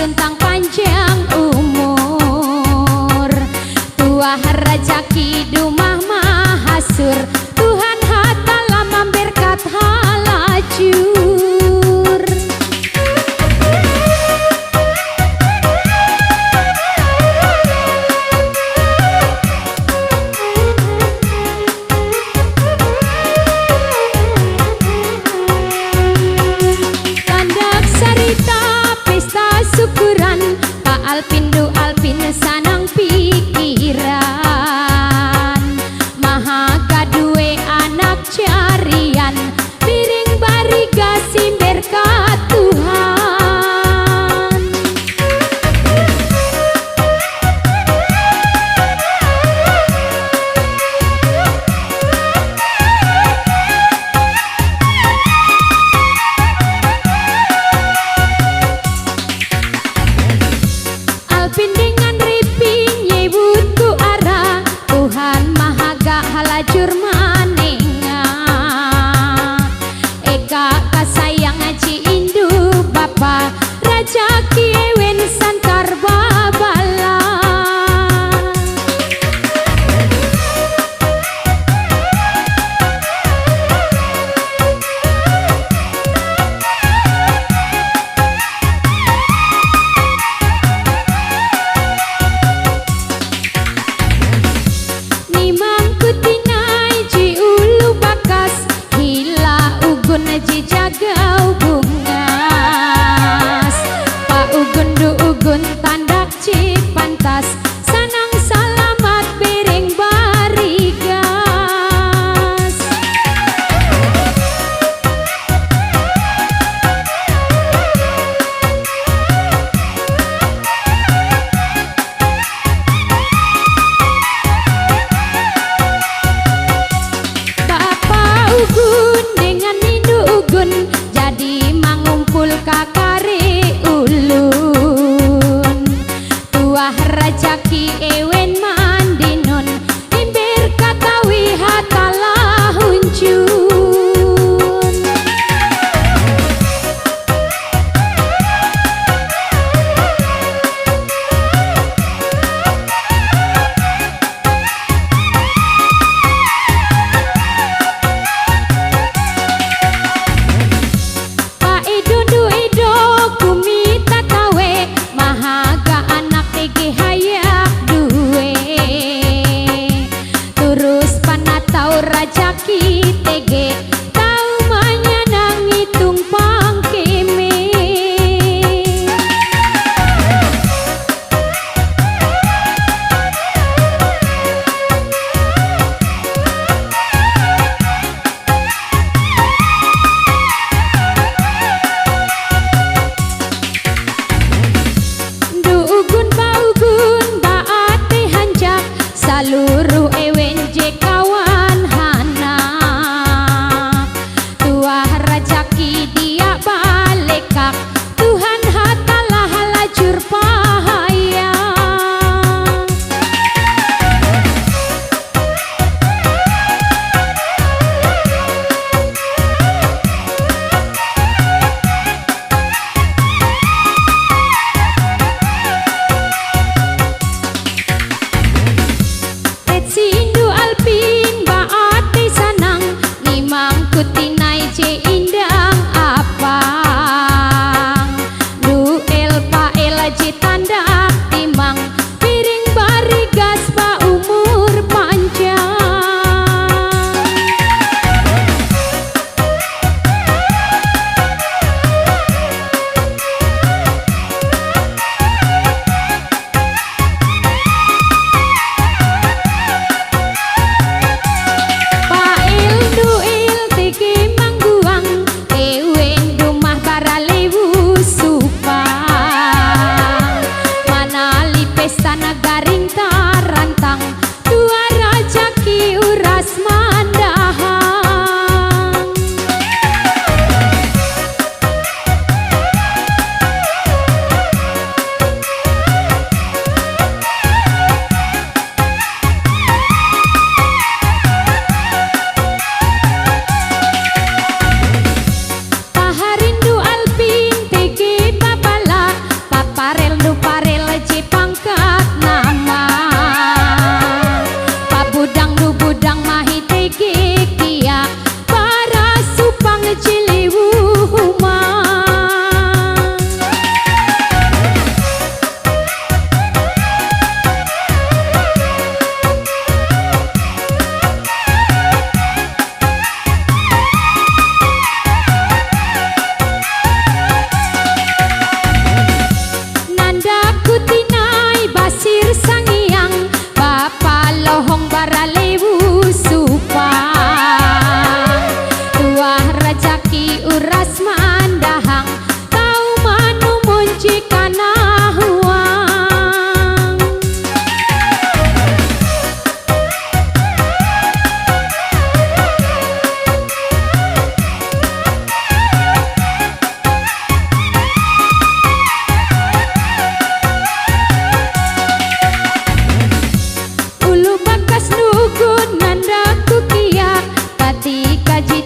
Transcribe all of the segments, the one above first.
tuntang panjang umur, tuah rejeki dumah mahasur, Tuhan hatala memberkat halajur. Landak sarita pesta syukuran, Pak Alpindu Alpin sanang pikiran, maha gadue anak carian, piring bariga simber ka Tuhan. Alpin dengan ripi nyebut ku arah, Tuhan maha gak halajur manenga, eka kasayang ngaji indu bapa, raja kiewen santar babala. Nimang kutinai ji ulu bakas, hila ugun ji jagau bungas, pa ugun du ugun tandak ci pantas, sanang salamat piring barigas. Bapa ugun dengan mindu ugun, jadi mangumpul kakare ulun, tuah rejeki ewen mandinun, imbir katawi hatala hunjun. Pak Ido du Ido kumi tatawe, maha ga anak tege hayak duwe, turus panatau rajaki tege, tau manyanang hitung pangkeme. Du ugun ba ugun ba ate hanjak, saluruh ewen je kawan hana,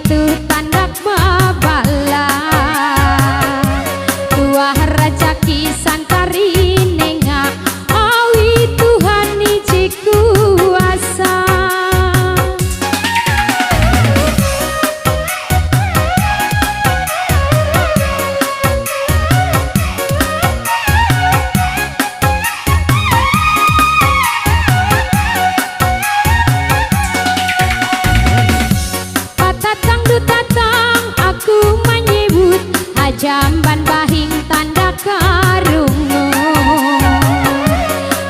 itu tandak babala tuah raja kisan kari nenga awi Tuhan iji kuasa. Jamban bahing tanda karungu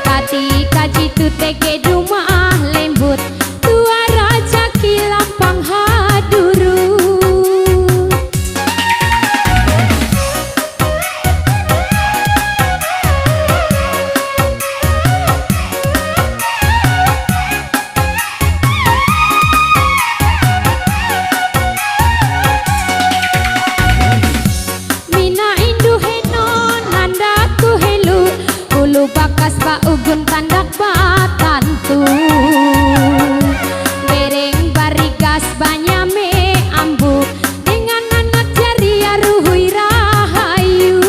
katika jitu tege rumah lembut tua raja kilampang haduru. Bakas ba ugun tandak batantu bereng barigas banyame ambu dengan anak jari aruhui rahayu.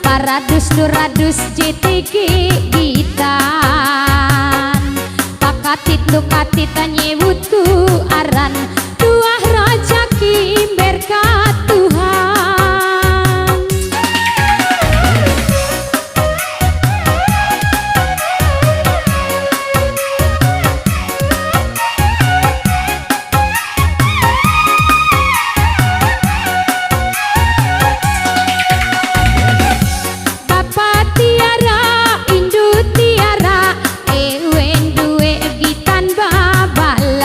Paradus duradus JTG gitan pakatit lukatitan nyewut ku aran tuah raja kimber ka Tuhan. Bala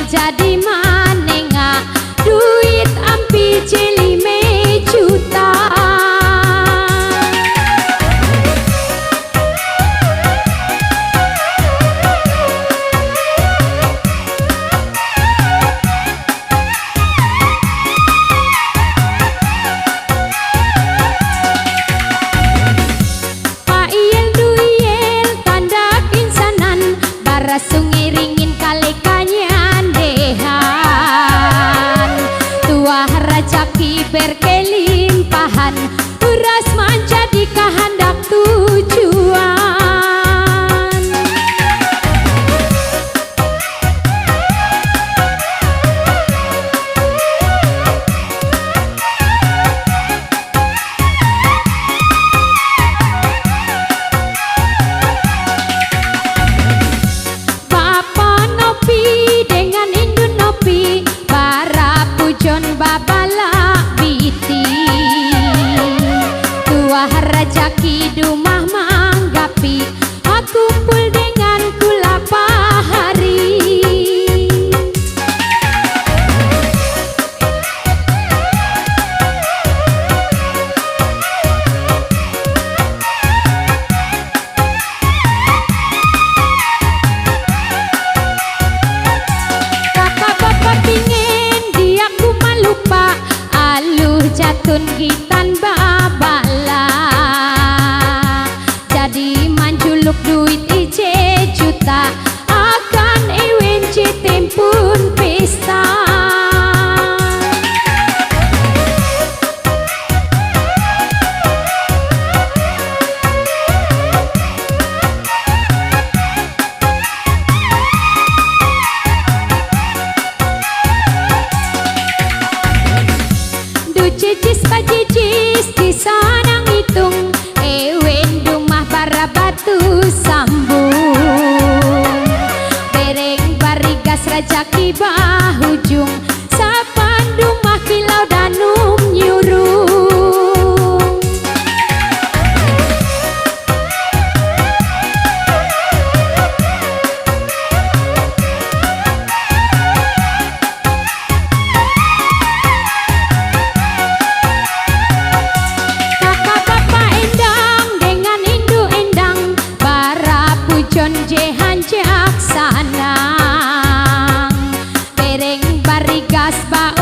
jadi manenga duit ampi cilime juta. Sungai ringin kali kanyan dehan tuah rajaki berkelimpahan uras menjadi kehendak tujuan. Babala biti tuah rajaki dumah manggapi aku pul dengan kula pahari. Kakak bapak pingin dia ku malupa aluh jatun gitan babala jadi manjuluk duit ije juta akan ewen tempun pesta. Cicis pacicis di sana ngitung ewen dumah para batu sambung bereng barigas rajaki bahujung sapan dumah kilau danum nyurung. Jehan jaksanang bereng barigas ba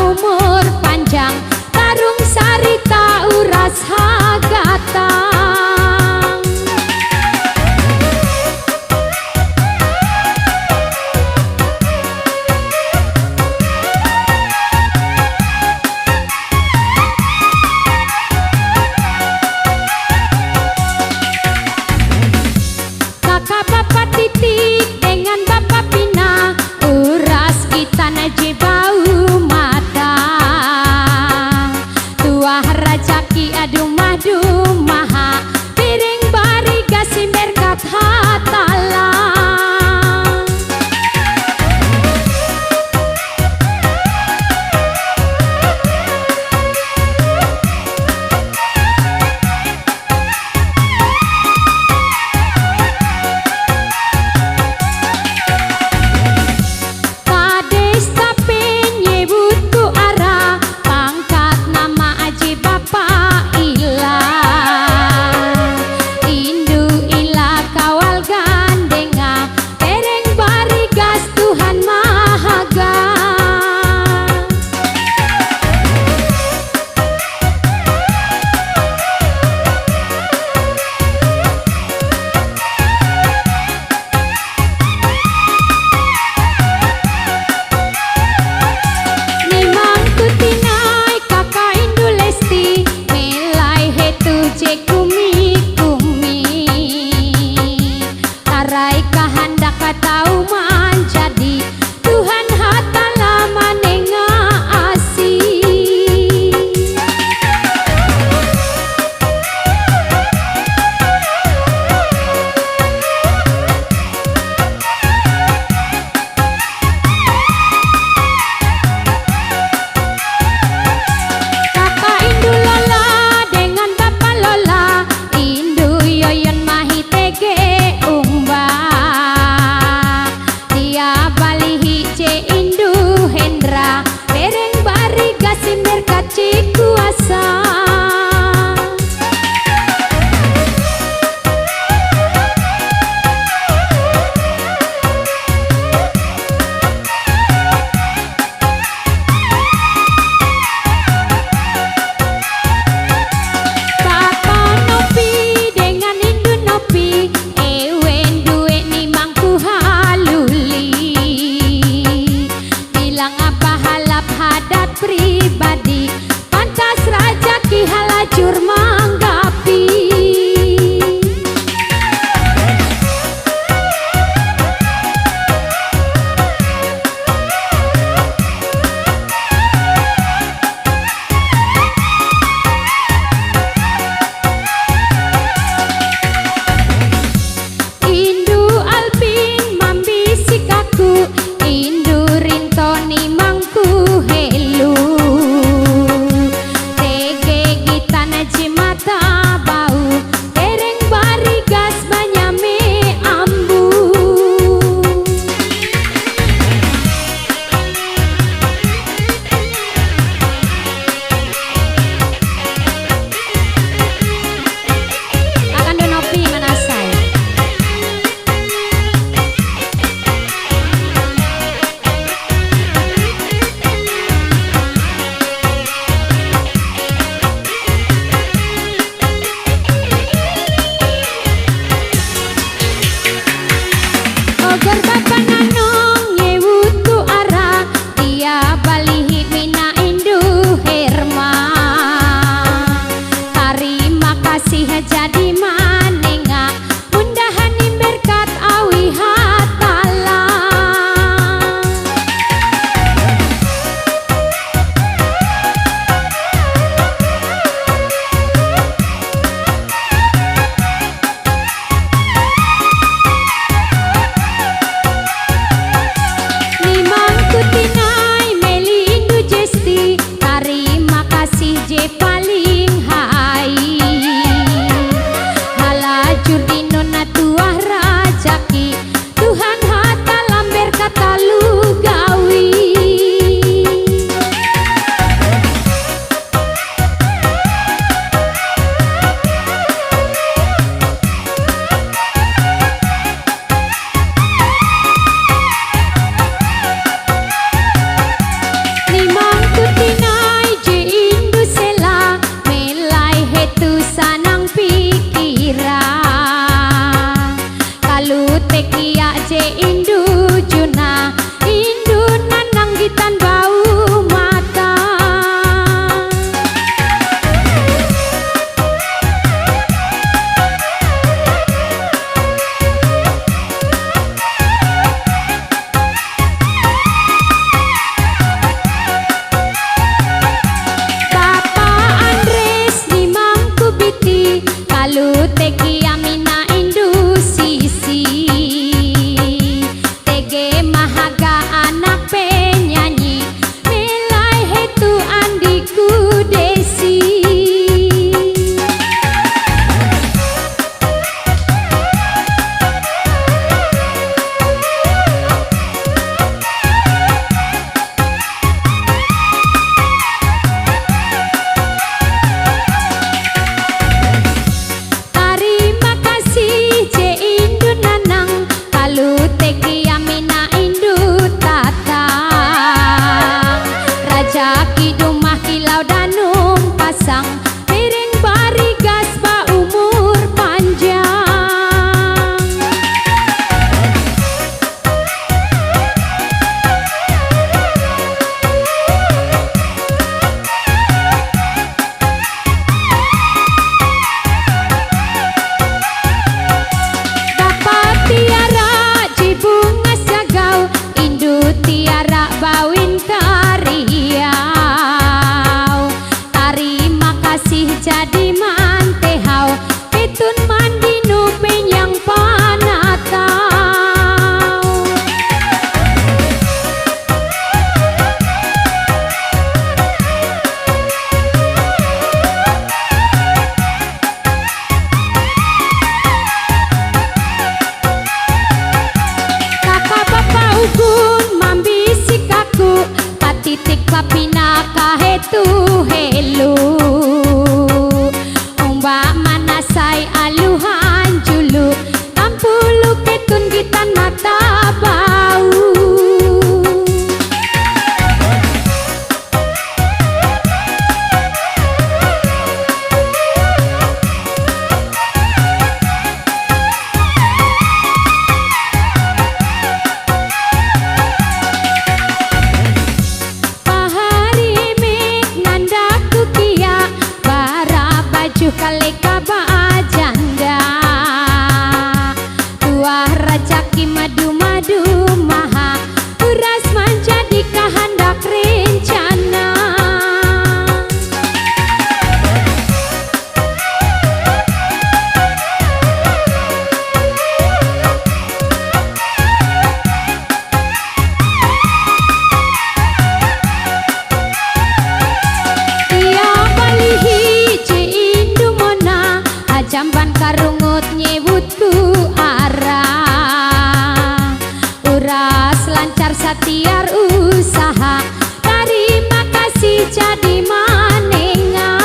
lancar setiar usaha. Terima kasih jadi manengan.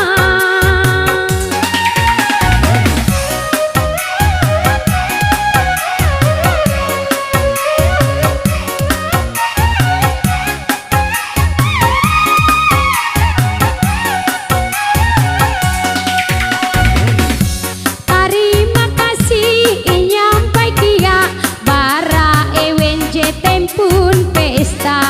Terima kasih inyampai kia bara ewen jetem pun pesta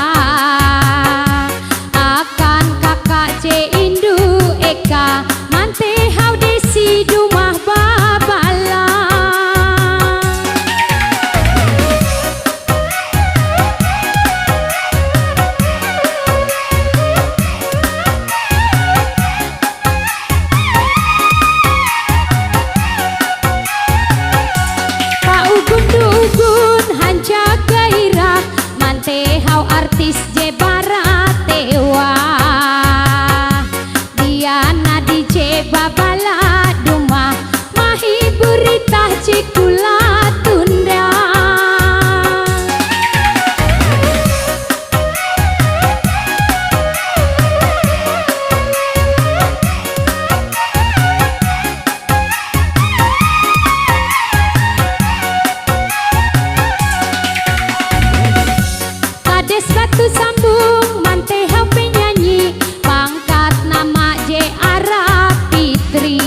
akan kakak C Indu Eka mante hau desi dumah babala. Pak Ugun Dugun hanca gairah mante hau artis je barat tewa. Diana DJ babala dumah mahiburitah cikula tunda. Kades batu sambung mante hau penyanyi pangkat nama je Ara Fitri.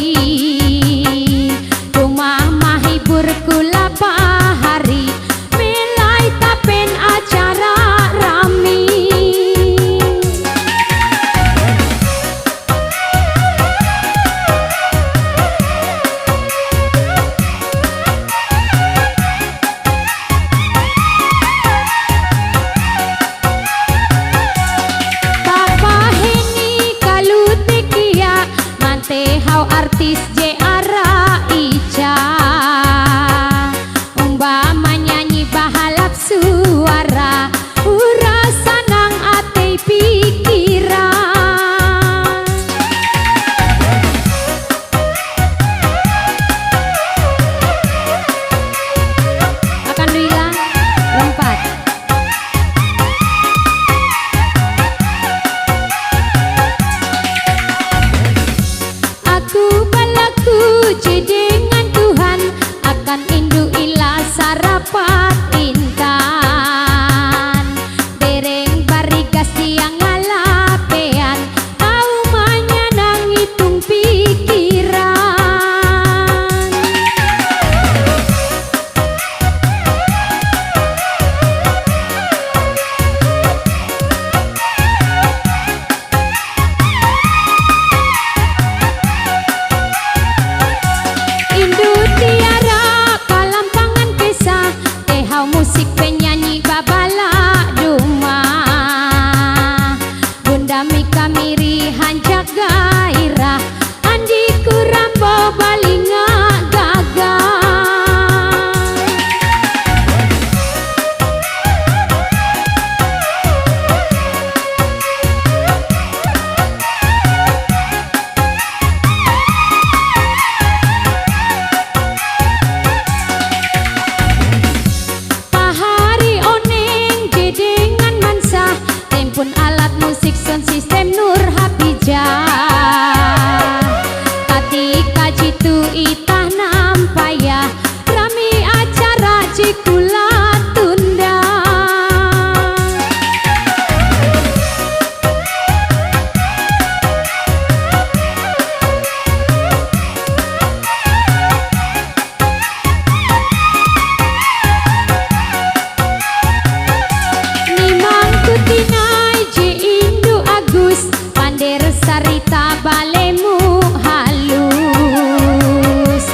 Rumah mahibur kula bahari melai tapen acara rami. Bapak Heni kalute kia mante hau artis je Ara Ica. Umpama nyanyi bahalap suara ura sanang ate pikiran. Akan bilang lompat. Aku balaku je dengan Tuhan akan indu ila sarapat intan. Dereng barigas tiang ngalapean tau manyanang hitung pikiran. Indu tiara kalampangan kisah tehau musik penyanyi babala dumah. Bunda Mika Miri hancak gairah Andi Kurambo balinga gagah. Pahari oneng je dengan mansa tempun alat musik sound system Nur Hapijah. Ketika jitu itah nampaya rami acara cikula tunda. Nimang kutinai je Indu Agus pander sarita balemu halus.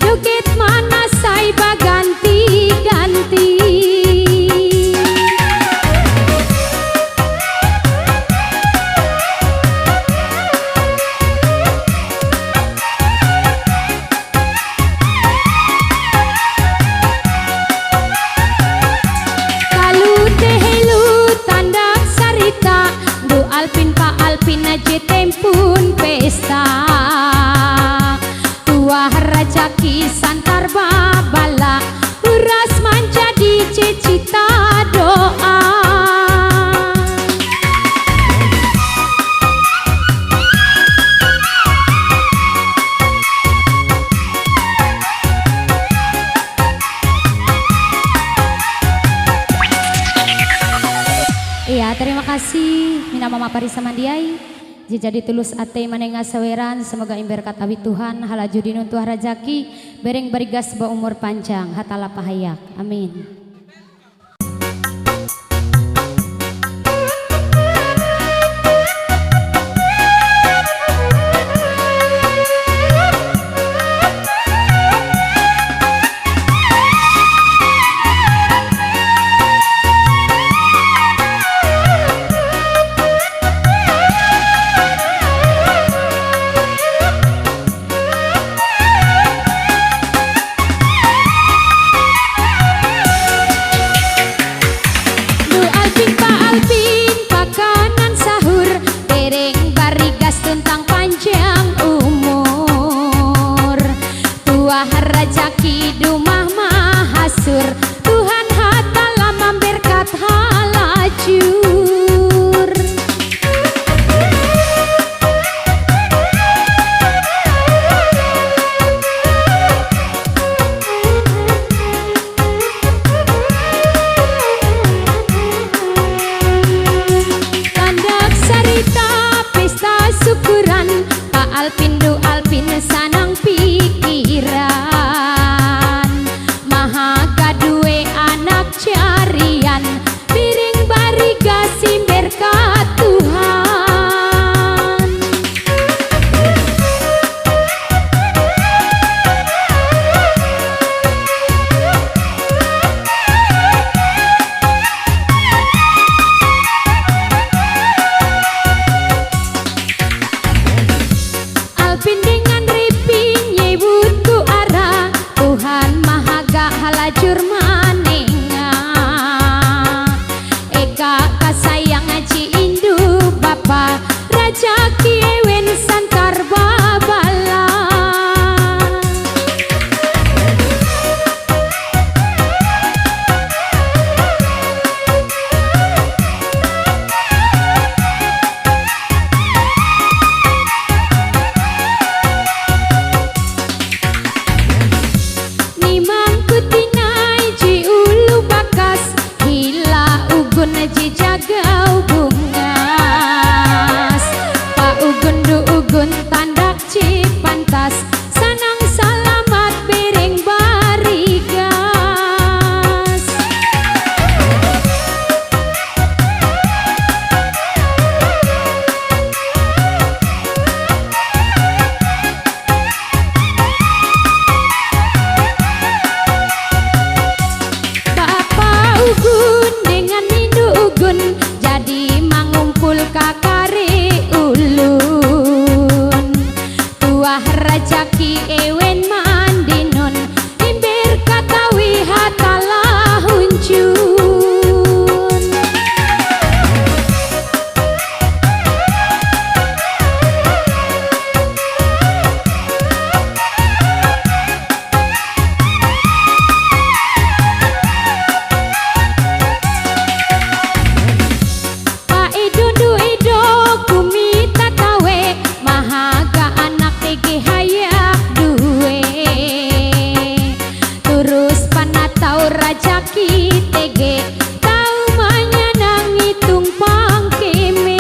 joget mana say baganti-ganti. Kalu tehelu tanda sarita du alpin pa alpin aja tempun pesta. Tuah rajaki santar babala uras menjadi cita doa. Iya, terima kasih Mina Mama Parisa Mandiai. Jadi tulus ate manenga saweran, semoga berkat awit Tuhan halaju dinun tuah rajaki bereng barigas ba umur panjang hatala pahayak. Amin. Rajaki dumah mahasur Tuhan hatala memberkat halajur. Tandak sarita pesta syukuran Pak Alpin du Alpin sanang pikiran Mahaga duwe anak carian piring barigas berkat Tuhan. Alpin dengan Ripin nyebut ku arah Tuhan mahaga halajur manenga. Eka kasayang ngaji indu bapa rajaki ewen santar babala. Nimang kutinai ji ulu bakas hila ugun ji jagau bungas pa ugun du ugun tandak ci pantas sanang salamat bereng barigas. Bapa ugun dengan mindu ugun jadi mangumpul kakare ulun. Tuah rajaki ewen mandinun imber katawi hatala huncun. Pak Ido du Ido kumi tatawe mahaga anak tege hayak duwe. Terus panatau rajaki tege tau manyanangi tumpang keme.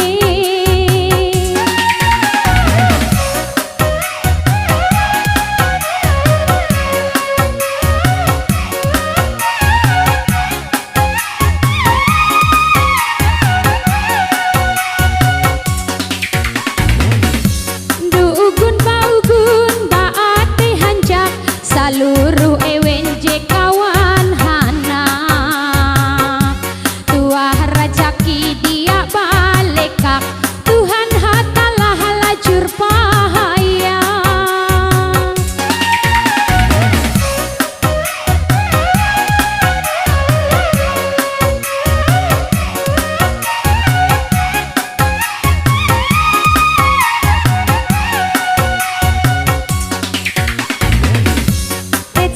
Du ugun ba ate hanjak seluruh EWNJ kawan hana tuah rajaki dia balekak Tuhan hatalah lajur pahaya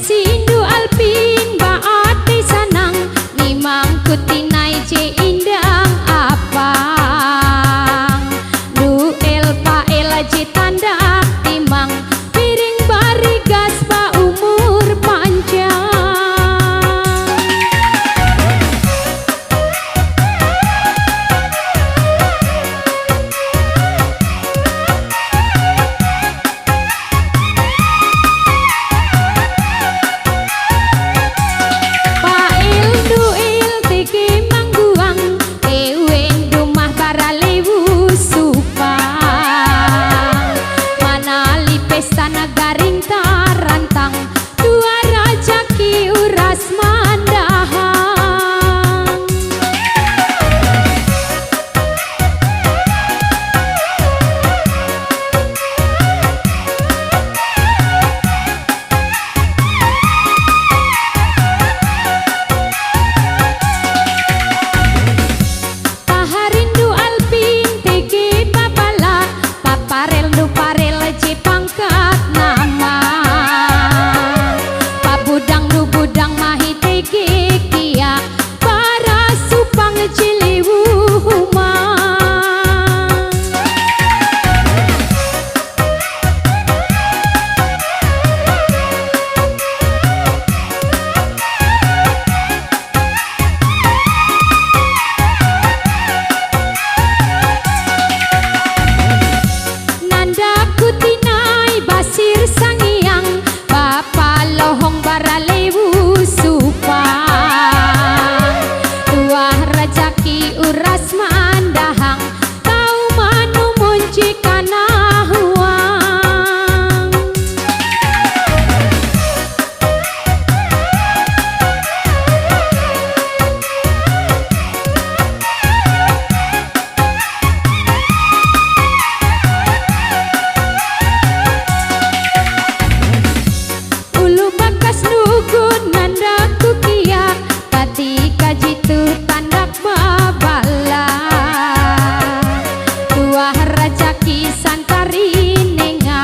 Sindu alpin baati sanang nimang kutinai je indang apang duel pael je tandak timang piring barigas ba umur panjang Sana garing tarantang dua rajaki uras mandahang paharindu alpin tege papala paparel du parel je pangkat nama pabudang du budang mahi tege kia para supang ciliwu humang nanda kutinai basir sangiang bapa lohong baralewu supang tuah rajaki uras mandahang kau manu munci kana huang ulu bakas nugun nanda kukia ketika jitu tandak babala tuah rajaki santari nenga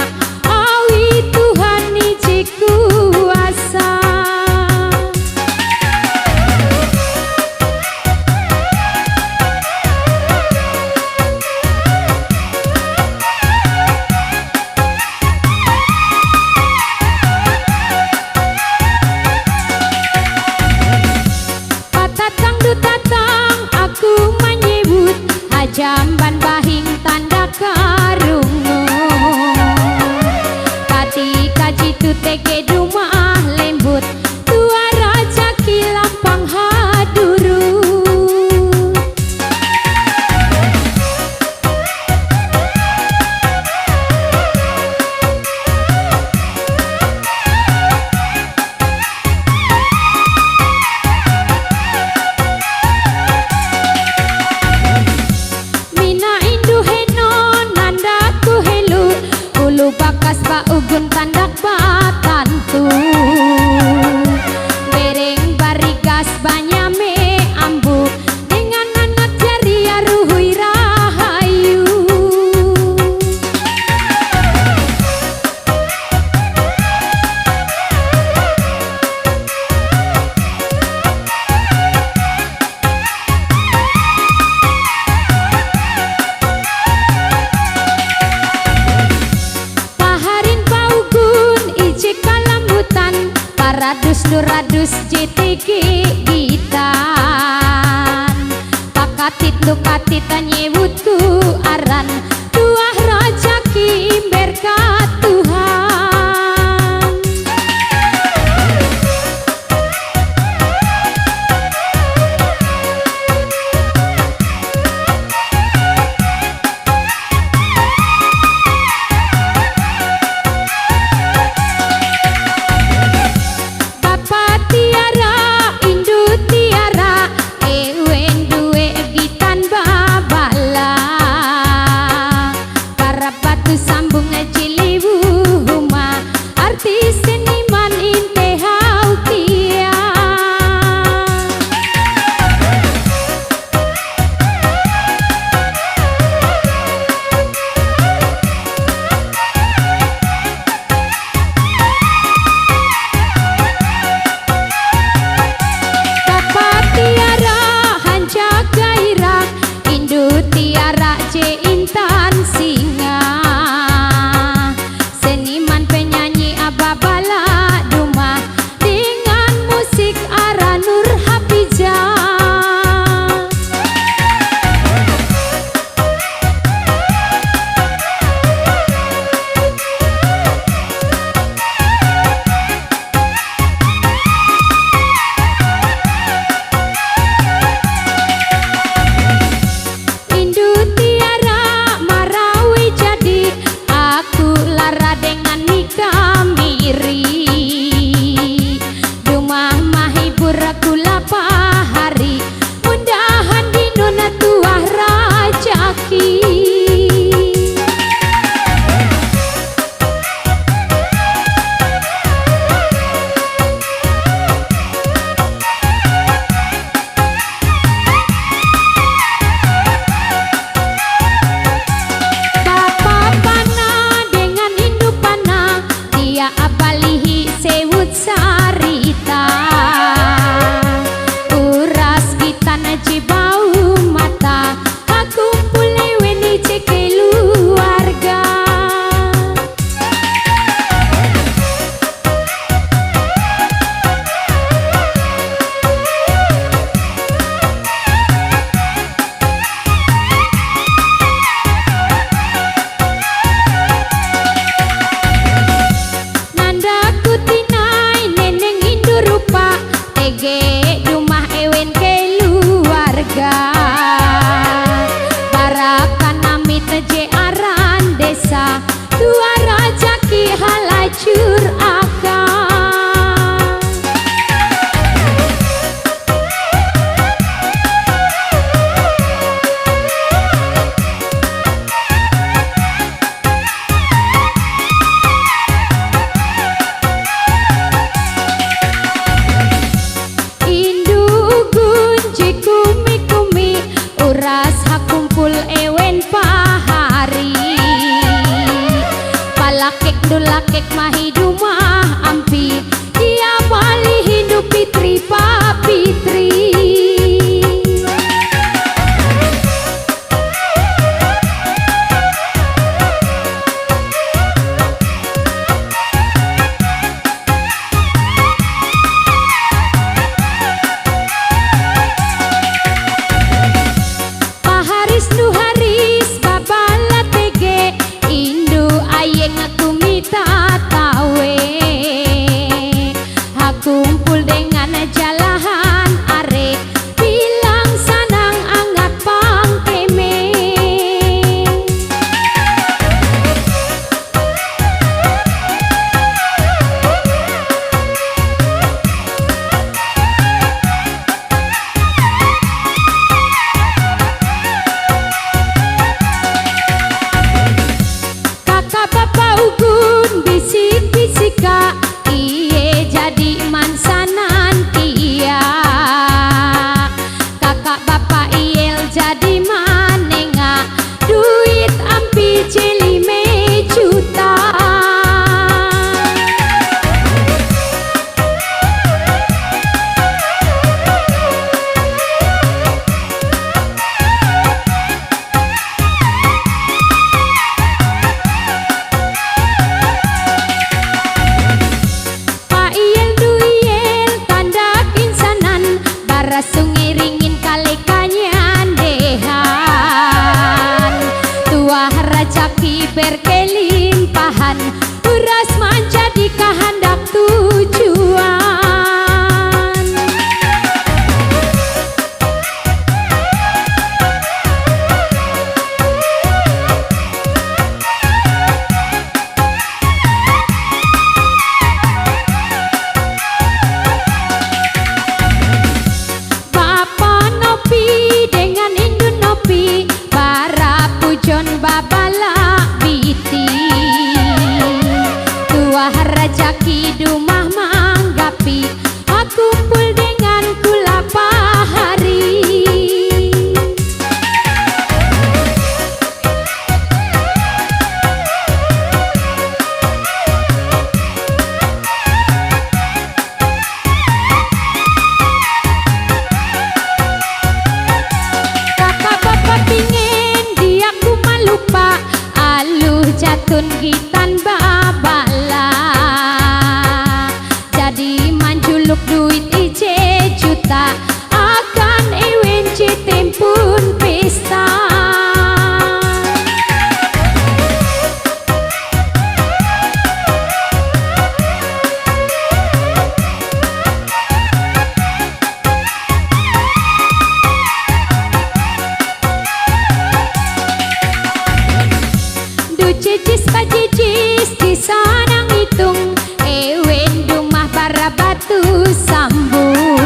awi Tuhan iji kuasa patatang du tatang aku menyebut jamban bahing tanda karungu ketika jitu tege rumah lembut tua rajaki lampang haduru mina indu heno nanda ku helu ulu bakas ba ugun tandak batantu bereng barigas banyame ambu dengan anak jaria ruhui rahayu paharin paugun ije kalambutan paradus duradus JTG gitan pakatit dukatit nyewut ku aran tuah rajaki berkat Tuhan kumpul dengan jalahan arek bilang sanang angat pangkeme. Kakak bapak ugun bisik-bisika iye jadi mansanan kia. Kakak bapak iel jadi manenga duit ampi cilime juta. Sungiringin kalekanyan dehan tuah rajaki berkelimpahan uras menjadi kehendak tujuan. Babala biti tuah rajaki dumah manggapi aku pul dengan kulapa hari. Kakak bapak pingin dia lupa aluh jatun gitan babala jadi manjuluk duit ice juta akan ewen tempun pesta. Cicis pacicis di sanang hitung ewen dumah para batu sambung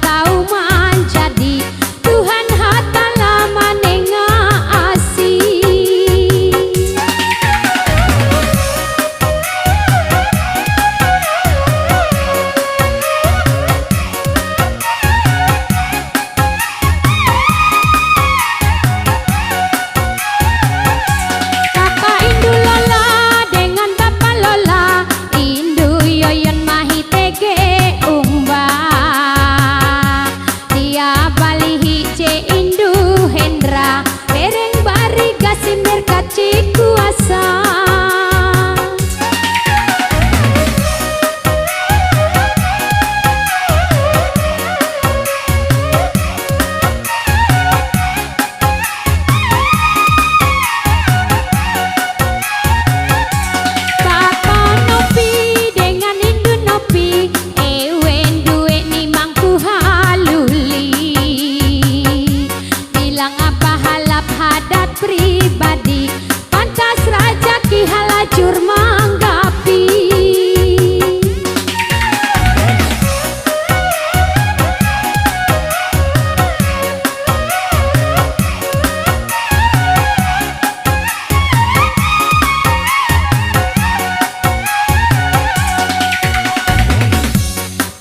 tahu menjadi Tuhan hatala manenga asih. Kakak Indu Lola dengan Bapak Lola, Indu Yoyon Mahi Tege Umba, dia balihi C Indu Hendra, bereng bari gasim berkaci kuasa. Bapak Nopi dengan Indu Nopi, ewen duwe ni mangku haluli, bilang apa halap hadat pribadi, pantas raja ki halajur manggapi.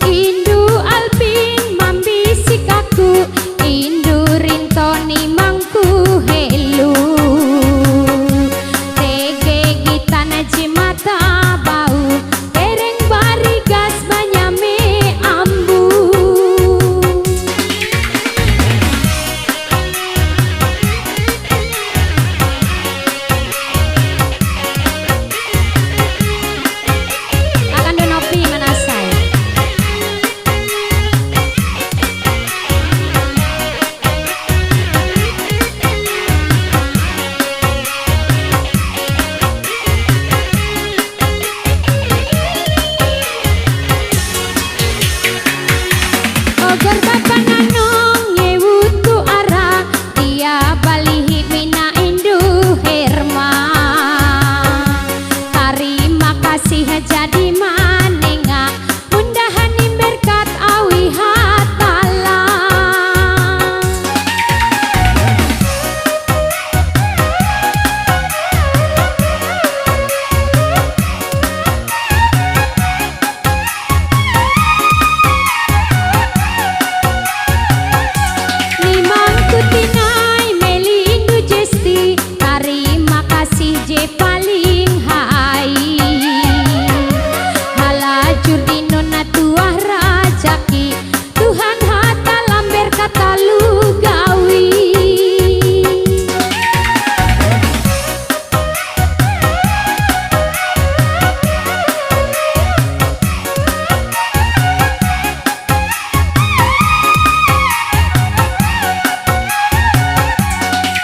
Indu Alpin mambisikaku, Indu Rintoni mangku helu, Tege Gitana Jimata bau, bereng barigas banyame ambu. Akan Donopi Manasai. Ogor Bapak Nanong ngewutu ara, dia balihi Mina Indu Herma, terima kasih jadi manenga, mundahan berkat awi hatala. Nimang kutinai Meli Indu Jesti, terima kasih je paling hai, halajur di nona tuah rajaki, Tuhan hatala berkata lu gawi.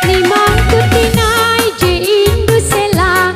Nimang kutinai je Indu Sela,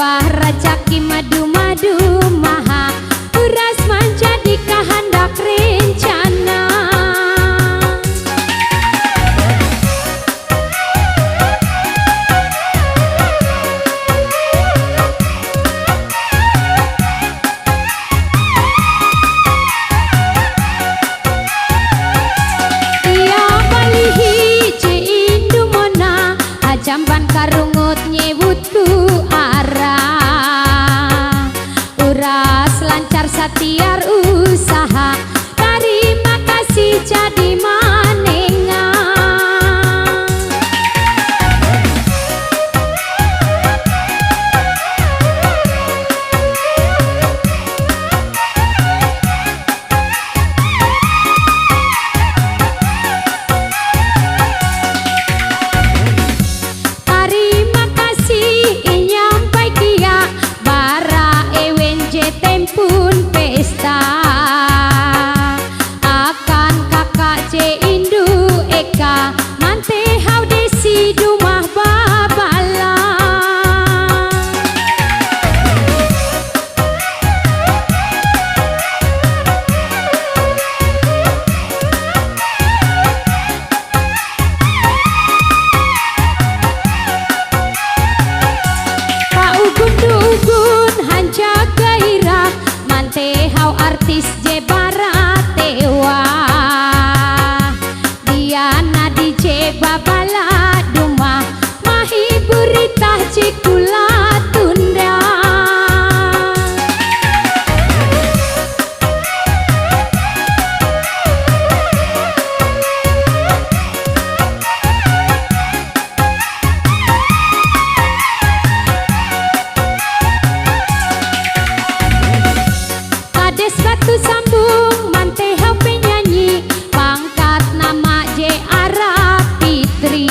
buah rajaki madu-madu maha uras menjadi kehendak rencana. Ia balihi ci indu mona jamban karungut nyewutku arah uras lancar satiar usaha terima kasih jadi manenga. Pun pesta akan kakak C Indu Eka mante hau desi dumah babala. Pak ugun-ugun hanja gairah mante hau artis je baratewa Diana DJ babala dumah mahiburitah cikula tunda. Batu sambung mante hau penyanyi pangkat nama je Ara Fitri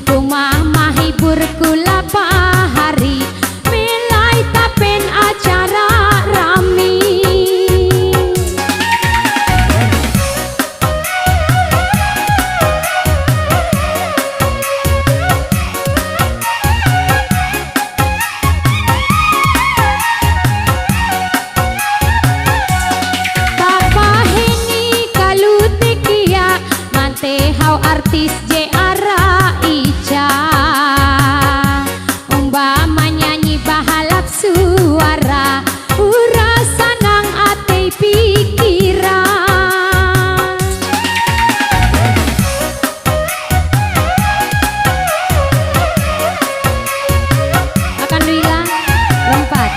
rumah mahibur kula bahari melai tapen acara rami. Hau artis je Ara Ica umpama nyanyi bahalap suara uras sanang ate pikiran. Akan bilang lompat.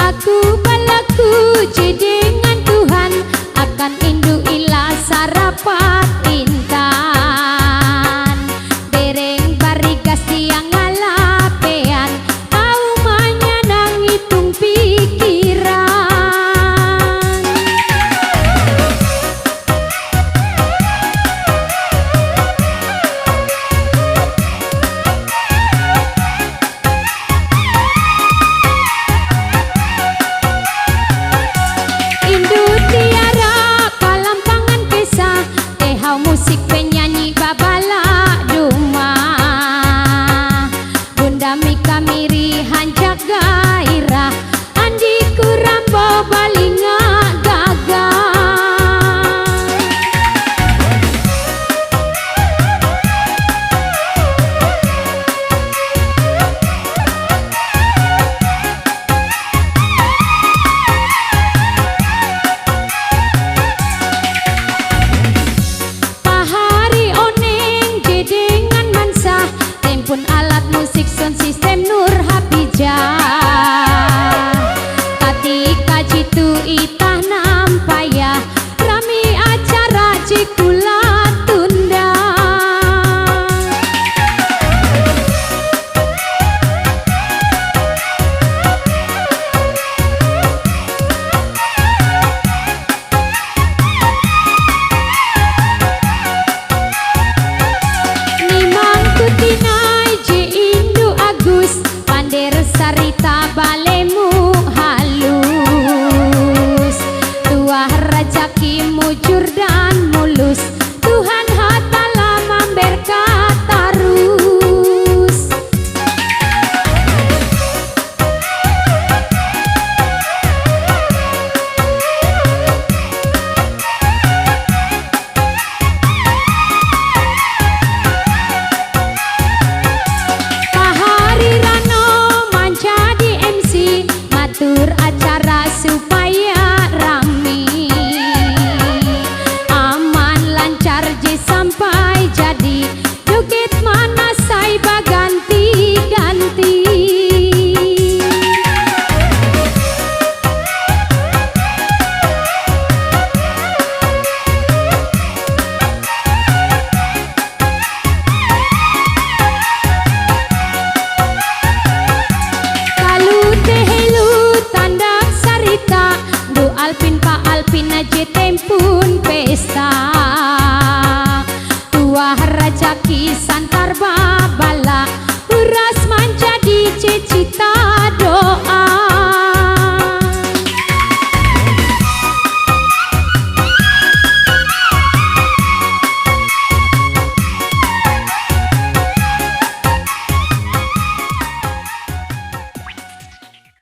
Aku balaku dengan Tuhan akan indu ila sarapat intan dereng barigas tiang ngalapean tau manyanang hitung pikiran. Musik penyanyi babala dumah Bunda Mika Miri hanjak gairah Andi Kurambo balinga gagah. Pun alat musik sound system Nur Hapijah ketika jitu itah nampaya rami acara cikula tunda. Nimang kutina Sarita Bal